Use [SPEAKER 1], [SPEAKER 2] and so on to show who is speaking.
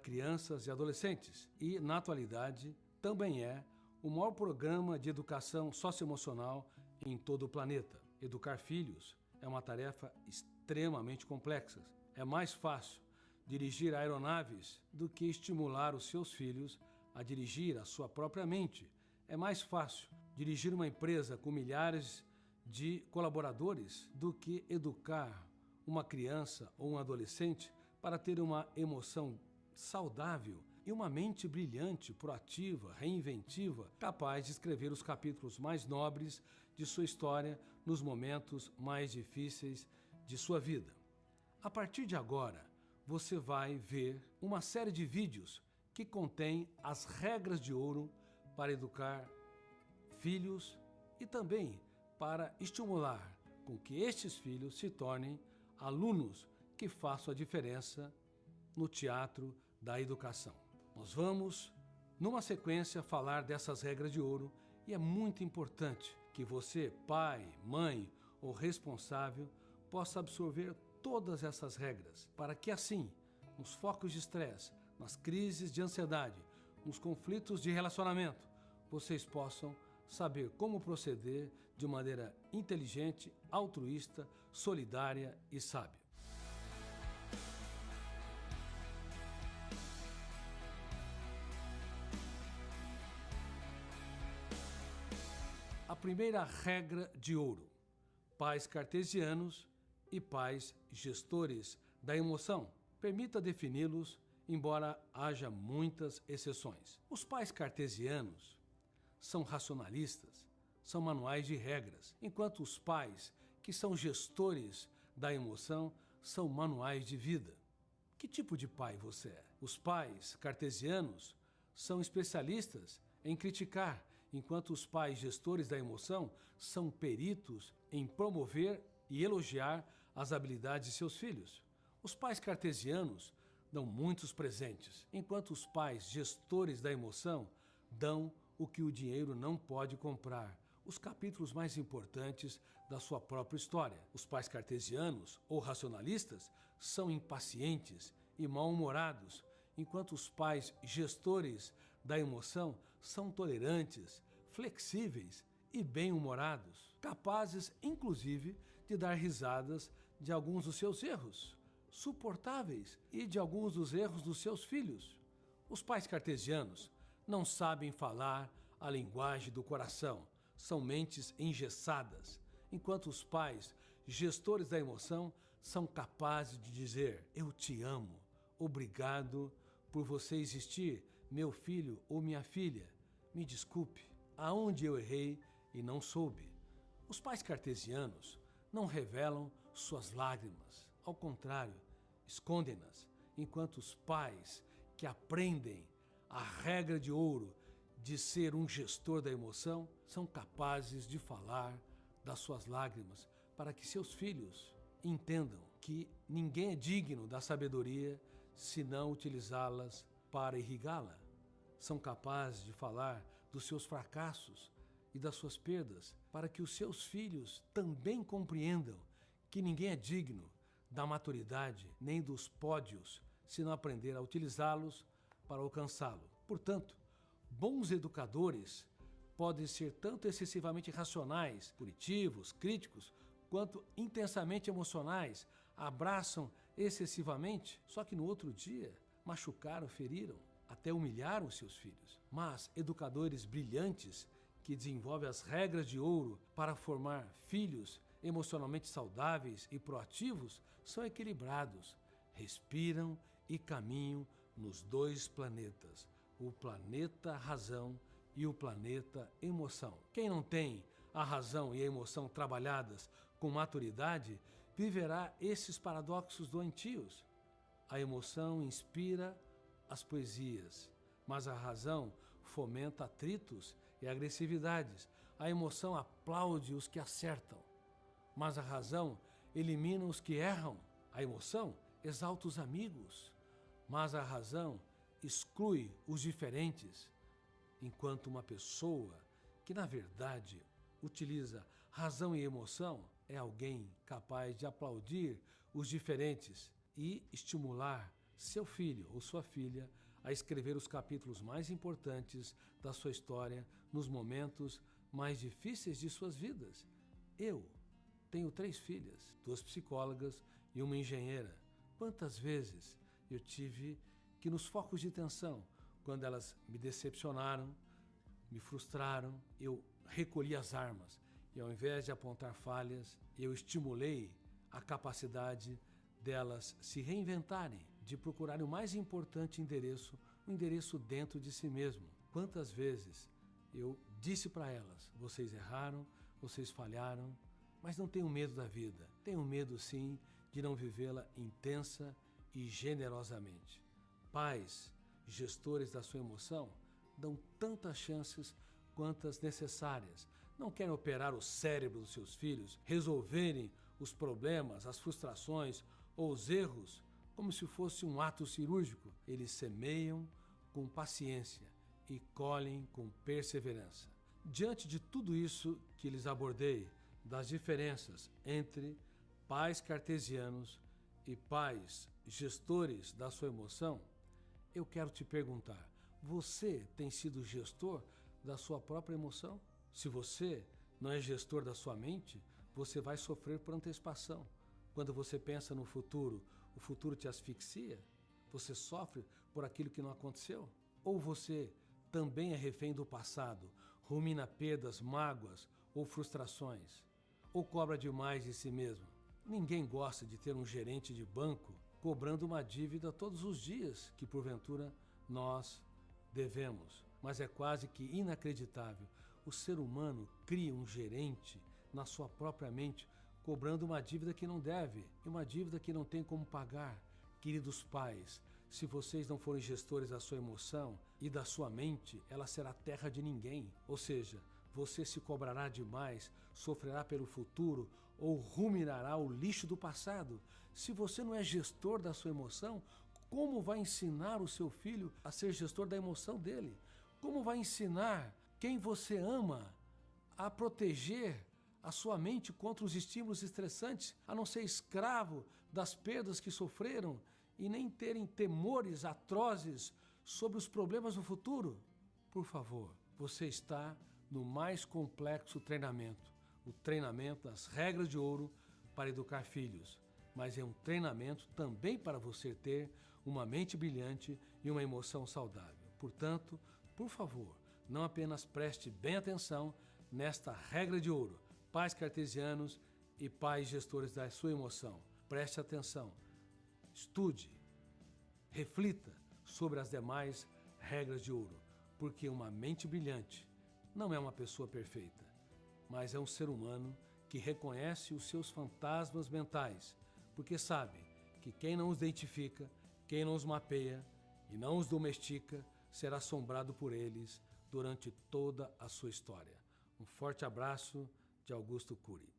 [SPEAKER 1] crianças e adolescentes e, na atualidade, também é o maior programa de educação socioemocional em todo o planeta. Educar filhos é uma tarefa extremamente complexa. É mais fácil dirigir aeronaves do que estimular os seus filhos a dirigir a sua própria mente. É mais fácil dirigir uma empresa com milhares de colaboradores do que educar uma criança ou um adolescente para ter uma emoção saudável e uma mente brilhante, proativa, reinventiva, capaz de escrever os capítulos mais nobres de sua história nos momentos mais difíceis de sua vida. A partir de agora, você vai ver uma série de vídeos que contém as regras de ouro para educar filhos e também para estimular com que estes filhos se tornem alunos que façam a diferença no teatro da educação. Nós vamos, numa sequência, falar dessas regras de ouro e é muito importante que você, pai, mãe ou responsável, possa absorver todas essas regras para que assim, nos focos de estresse, nas crises de ansiedade, nos conflitos de relacionamento, vocês possam saber como proceder de maneira inteligente, altruísta, solidária e sábia. A primeira regra de ouro: pais cartesianos e pais gestores da emoção. Permita defini-los, embora haja muitas exceções. Os pais cartesianos são racionalistas, são manuais de regras, enquanto os pais que são gestores da emoção são manuais de vida. Que tipo de pai você é? Os pais cartesianos são especialistas em criticar, enquanto os pais gestores da emoção são peritos em promover e elogiar as habilidades de seus filhos. Os pais cartesianos dão muitos presentes, enquanto os pais gestores da emoção dão o que o dinheiro não pode comprar, os capítulos mais importantes da sua própria história. Os pais cartesianos ou racionalistas são impacientes e mal-humorados, enquanto os pais gestores da emoção são tolerantes, flexíveis e bem-humorados, capazes, inclusive, de dar risadas de alguns dos seus erros, suportáveis e de alguns dos erros dos seus filhos. Os pais cartesianos não sabem falar a linguagem do coração, são mentes engessadas, enquanto os pais gestores da emoção são capazes de dizer: eu te amo, obrigado por você existir, meu filho ou minha filha, me desculpe, aonde eu errei e não soube. Os pais cartesianos não revelam suas lágrimas, ao contrário, escondem-nas, enquanto os pais que aprendem a regra de ouro de ser um gestor da emoção são capazes de falar das suas lágrimas para que seus filhos entendam que ninguém é digno da sabedoria se não utilizá-las para irrigá-la. São capazes de falar dos seus fracassos e das suas perdas para que os seus filhos também compreendam que ninguém é digno da maturidade nem dos pódios se não aprender a utilizá-los para alcançá-lo. Portanto, bons educadores podem ser tanto excessivamente racionais, punitivos, críticos, quanto intensamente emocionais, abraçam excessivamente, só que no outro dia machucaram, feriram, até humilharam seus filhos. Mas educadores brilhantes que desenvolvem as regras de ouro para formar filhos emocionalmente saudáveis e proativos são equilibrados, respiram e caminham nos dois planetas, o planeta razão e o planeta emoção. Quem não tem a razão e a emoção trabalhadas com maturidade viverá esses paradoxos doentios. A emoção inspira as poesias, mas a razão fomenta atritos e agressividades. A emoção aplaude os que acertam, mas a razão elimina os que erram. A emoção exalta os amigos, mas a razão exclui os diferentes. Enquanto uma pessoa que, na verdade, utiliza razão e emoção é alguém capaz de aplaudir os diferentes e estimular seu filho ou sua filha a escrever os capítulos mais importantes da sua história nos momentos mais difíceis de suas vidas. Eu tenho 3 filhas, 2 psicólogas e uma engenheira. Quantas vezes eu tive que, nos focos de tensão, quando elas me decepcionaram, me frustraram, eu recolhi as armas e, ao invés de apontar falhas, eu estimulei a capacidade delas se reinventarem, de procurarem o mais importante endereço, o endereço dentro de si mesmo. Quantas vezes eu disse para elas: vocês erraram, vocês falharam, mas não tenham medo da vida. Tenham medo, sim, de não vivê-la intensa e generosamente. Pais, gestores da sua emoção, dão tantas chances quantas necessárias. Não querem operar o cérebro dos seus filhos, resolverem os problemas, as frustrações ou os erros como se fosse um ato cirúrgico. Eles semeiam com paciência e colhem com perseverança. Diante de tudo isso que lhes abordei, das diferenças entre pais cartesianos e pais gestores da sua emoção, eu quero te perguntar: você tem sido gestor da sua própria emoção? Se você não é gestor da sua mente, você vai sofrer por antecipação. Quando você pensa no futuro, o futuro te asfixia? Você sofre por aquilo que não aconteceu? Ou você também é refém do passado, rumina perdas, mágoas ou frustrações? Ou cobra demais de si mesmo? Ninguém gosta de ter um gerente de banco cobrando uma dívida todos os dias que, porventura, nós devemos. Mas é quase que inacreditável. O ser humano cria um gerente na sua própria mente, cobrando uma dívida que não deve e uma dívida que não tem como pagar. Queridos pais, se vocês não forem gestores da sua emoção e da sua mente, ela será terra de ninguém. Ou seja, você se cobrará demais, sofrerá pelo futuro ou ruminará o lixo do passado. Se você não é gestor da sua emoção, como vai ensinar o seu filho a ser gestor da emoção dele? Como vai ensinar quem você ama a proteger a sua mente contra os estímulos estressantes, a não ser escravo das perdas que sofreram e nem terem temores atrozes sobre os problemas no futuro? Por favor, você está no mais complexo treinamento, o treinamento das regras de ouro para educar filhos, mas é um treinamento também para você ter uma mente brilhante e uma emoção saudável. Portanto, por favor, não apenas preste bem atenção nesta regra de ouro, pais cartesianos e pais gestores da sua emoção. Preste atenção, estude, reflita sobre as demais regras de ouro, porque uma mente brilhante não é uma pessoa perfeita, mas é um ser humano que reconhece os seus fantasmas mentais, porque sabe que quem não os identifica, quem não os mapeia e não os domestica, será assombrado por eles durante toda a sua história. Um forte abraço de Augusto Cury.